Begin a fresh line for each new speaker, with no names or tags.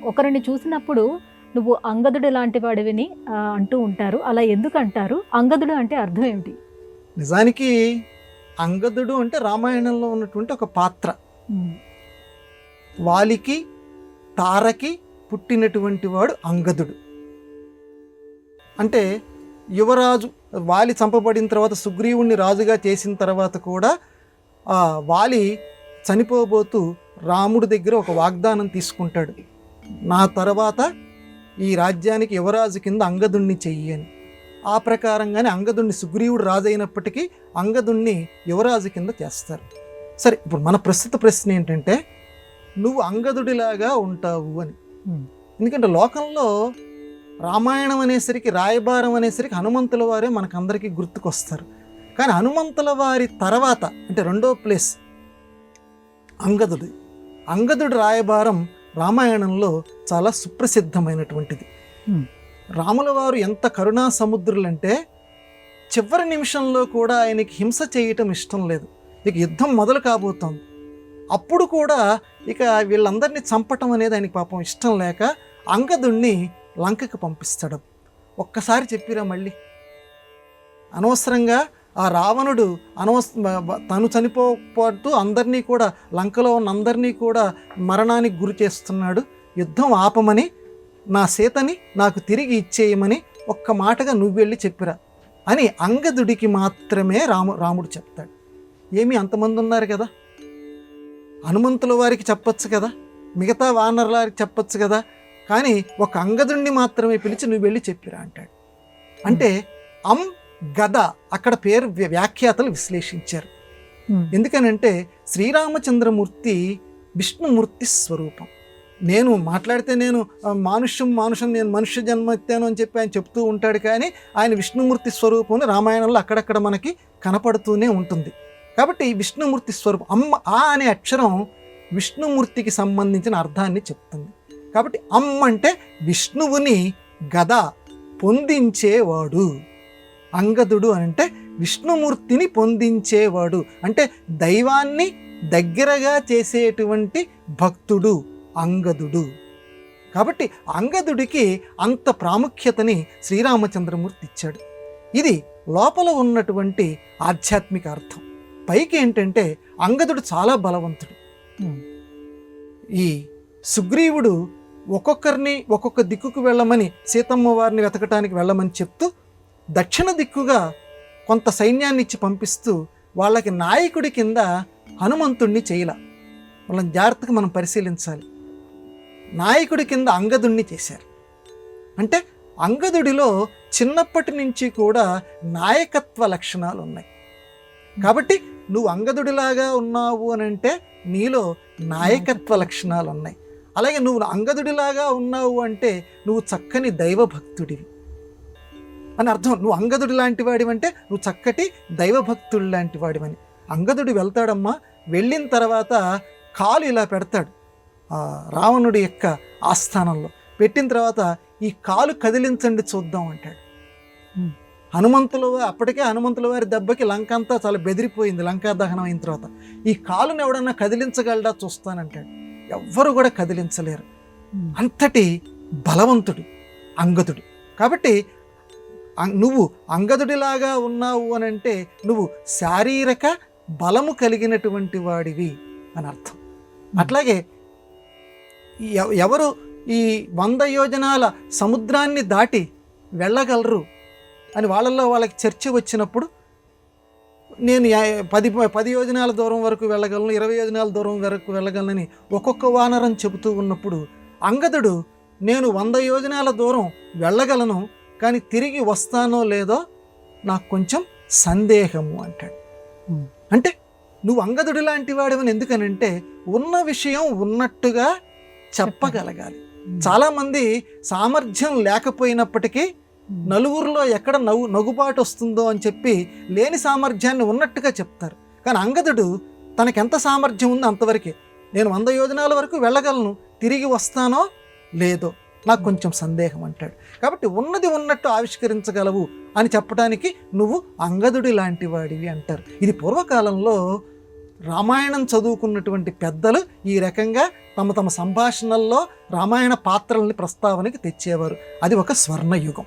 ఒకరిని చూసినప్పుడు నువ్వు అంగదుడు లాంటి వాడివిని అంటూ ఉంటారు. అలా ఎందుకు అంటారు? అంగదుడు అంటే అర్థం ఏమిటి?
నిజానికి అంగదుడు అంటే రామాయణంలో ఉన్నటువంటి ఒక పాత్ర. వాలికి తారకి పుట్టినటువంటి వాడు అంగదుడు. అంటే యువరాజు వాలి చంపబడిన తర్వాత సుగ్రీవుణ్ణి రాజుగా చేసిన తర్వాత కూడా వాలి చనిపోబోతూ రాముడి దగ్గర ఒక వాగ్దానం తీసుకుంటాడు, నా తర్వాత ఈ రాజ్యానికి యువరాజు కింద అంగదుణ్ణి చెయ్యి అని. ఆ ప్రకారంగానే అంగదుణ్ణి, సుగ్రీవుడు రాజు అయినప్పటికీ అంగదుణ్ణి యువరాజు కింద చేస్తారు. సరే, ఇప్పుడు మన ప్రస్తుత ప్రశ్న ఏంటంటే, నువ్వు అంగదుడిలాగా ఉంటావు అని. ఎందుకంటే లోకంలో రామాయణం అనేసరికి, రాయబారం అనేసరికి హనుమంతుల వారే మనకందరికీ గుర్తుకొస్తారు. కానీ హనుమంతుల వారి తర్వాత అంటే రెండో ప్లేస్ అంగదుడు రాయబారం రామాయణంలో చాలా సుప్రసిద్ధమైనటువంటిది. రాముల వారు ఎంత కరుణా సముద్రులంటే చివరి నిమిషంలో కూడా ఆయనకి హింస చేయటం ఇష్టం లేదు. ఇక యుద్ధం మొదలు కాబోతోంది, అప్పుడు కూడా ఇక వీళ్ళందరినీ చంపటం అనేది ఆయనకి పాపం ఇష్టం లేక అంగదుణ్ణి లంకకి పంపిస్తాడు. ఒక్కసారి చెప్పిరా మళ్ళీ, అనవసరంగా ఆ రావణుడు తను చనిపోతూ అందరినీ కూడా, లంకలో ఉన్న అందరినీ కూడా మరణానికి గురి చేస్తున్నాడు. యుద్ధం ఆపమని, నా సీతని నాకు తిరిగి ఇచ్చేయమని ఒక్క మాటగా నువ్వు వెళ్ళి చెప్పిరా అని అంగదుడికి మాత్రమే రాముడు చెప్తాడు. ఏమి అంతమంది ఉన్నారు కదా, హనుమంతుల వారికి చెప్పచ్చు కదా, మిగతా వానరులకి చెప్పచ్చు కదా, కానీ ఒక అంగదుడిని మాత్రమే పిలిచి నువ్వు వెళ్ళి చెప్పిరా అంటాడు. అంటే గద అక్కడ పేరు వ్యాఖ్యాతలు విశ్లేషించారు. ఎందుకనంటే శ్రీరామచంద్రమూర్తి విష్ణుమూర్తి స్వరూపం. నేను మాట్లాడితే నేను మానుషం నేను మనుష్య జన్మ ఎత్తాను అని చెప్పి ఆయన చెప్తూ ఉంటాడు, కానీ ఆయన విష్ణుమూర్తి స్వరూపం రామాయణంలో అక్కడక్కడ మనకి కనపడుతూనే ఉంటుంది. కాబట్టి విష్ణుమూర్తి స్వరూపం అనే అక్షరం విష్ణుమూర్తికి సంబంధించిన అర్థాన్ని చెప్తుంది. కాబట్టి అంటే విష్ణువుని గద పొందించేవాడు. అంగదుడు అంటే విష్ణుమూర్తిని పొందించేవాడు, అంటే దైవాన్ని దగ్గరగా చేసేటువంటి భక్తుడు అంగదుడు. కాబట్టి అంగదుడికి అంత ప్రాముఖ్యతని శ్రీరామచంద్రమూర్తి ఇచ్చాడు. ఇది లోపల ఉన్నటువంటి ఆధ్యాత్మిక అర్థం. పైకి ఏంటంటే అంగదుడు చాలా బలవంతుడు. ఈ సుగ్రీవుడు ఒక్కొక్కరిని ఒక్కొక్క దిక్కుకు వెళ్ళమని, సీతమ్మ వారిని వెతకటానికి వెళ్ళమని చెప్తూ దక్షిణ దిక్కుగా కొంత సైన్యాన్ని ఇచ్చి పంపిస్తూ వాళ్ళకి నాయకుడి కింద హనుమంతుణ్ణి చేయల. వాళ్ళని జాగ్రత్తగా మనం పరిశీలించాలి. నాయకుడి కింద అంగదుణ్ణి చేశారు. అంటే అంగదుడిలో చిన్నప్పటి నుంచి కూడా నాయకత్వ లక్షణాలు ఉన్నాయి. కాబట్టి నువ్వు అంగదుడిలాగా ఉన్నావు అని అంటే నీలో నాయకత్వ లక్షణాలు ఉన్నాయి. అలాగే నువ్వు అంగదుడిలాగా ఉన్నావు అంటే నువ్వు చక్కని దైవభక్తుడివి అని అర్థం. నువ్వు అంగదుడి లాంటి వాడివంటే నువ్వు చక్కటి దైవభక్తుడు లాంటి వాడివని. అంగదుడు వెళ్తాడమ్మా, వెళ్ళిన తర్వాత కాలు ఇలా పెడతాడు రావణుడి యొక్క ఆస్థానంలో. పెట్టిన తర్వాత ఈ కాలు కదిలించండి చూద్దాం అంటాడు. అప్పటికే హనుమంతుల వారి దెబ్బకి లంక అంతా చాలా బెదిరిపోయింది. లంకా దహనం అయిన తర్వాత ఈ కాలుని ఎవడన్నా కదిలించగలడా చూస్తానంటాడు. ఎవ్వరు కూడా కదిలించలేరు. అంతటి బలవంతుడు అంగదుడు. కాబట్టి నువ్వు అంగదుడిలాగా ఉన్నావు అని అంటే నువ్వు శారీరక బలము కలిగినటువంటి వాడివి అని అర్థం. అట్లాగే ఎవరు ఈ 100 యోజనాల సముద్రాన్ని దాటి వెళ్ళగలరు అని వాళ్ళకి చర్చ వచ్చినప్పుడు, నేను 10 యోజనాల దూరం వరకు వెళ్ళగలను, 20 యోజనాల దూరం వరకు వెళ్ళగలనని ఒక్కొక్క వానరం చెబుతూ ఉన్నప్పుడు అంగదుడు నేను 100 యోజనాల దూరం వెళ్ళగలను, కానీ తిరిగి వస్తానో లేదో నాకు కొంచెం సందేహము అంటాడు. అంటే నువ్వు అంగదుడి లాంటి వాడివని ఎందుకనంటే ఉన్న విషయం ఉన్నట్టుగా చెప్పగలగాలి. చాలామంది సామర్థ్యం లేకపోయినప్పటికీ నలుగురిలో ఎక్కడ నగుబాటు వస్తుందో అని చెప్పి లేని సామర్థ్యాన్ని ఉన్నట్టుగా చెప్తారు. కానీ అంగదుడు తనకెంత సామర్థ్యం ఉందో అంతవరకే, నేను 100 యోజనాల వరకు వెళ్ళగలను, తిరిగి వస్తానో లేదో నాకు కొంచెం సందేహం అంటాడు. కాబట్టి ఉన్నది ఉన్నట్టు ఆవిష్కరించగలవు అని చెప్పడానికి నువ్వు అంగదుడి లాంటి వాడివి అంటారు. ఇది పూర్వకాలంలో రామాయణం చదువుకున్నటువంటి పెద్దలు ఈ రకంగా తమ తమ సంభాషణల్లో రామాయణ పాత్రల్ని ప్రస్తావనకి తెచ్చేవారు. అది ఒక స్వర్ణయుగం.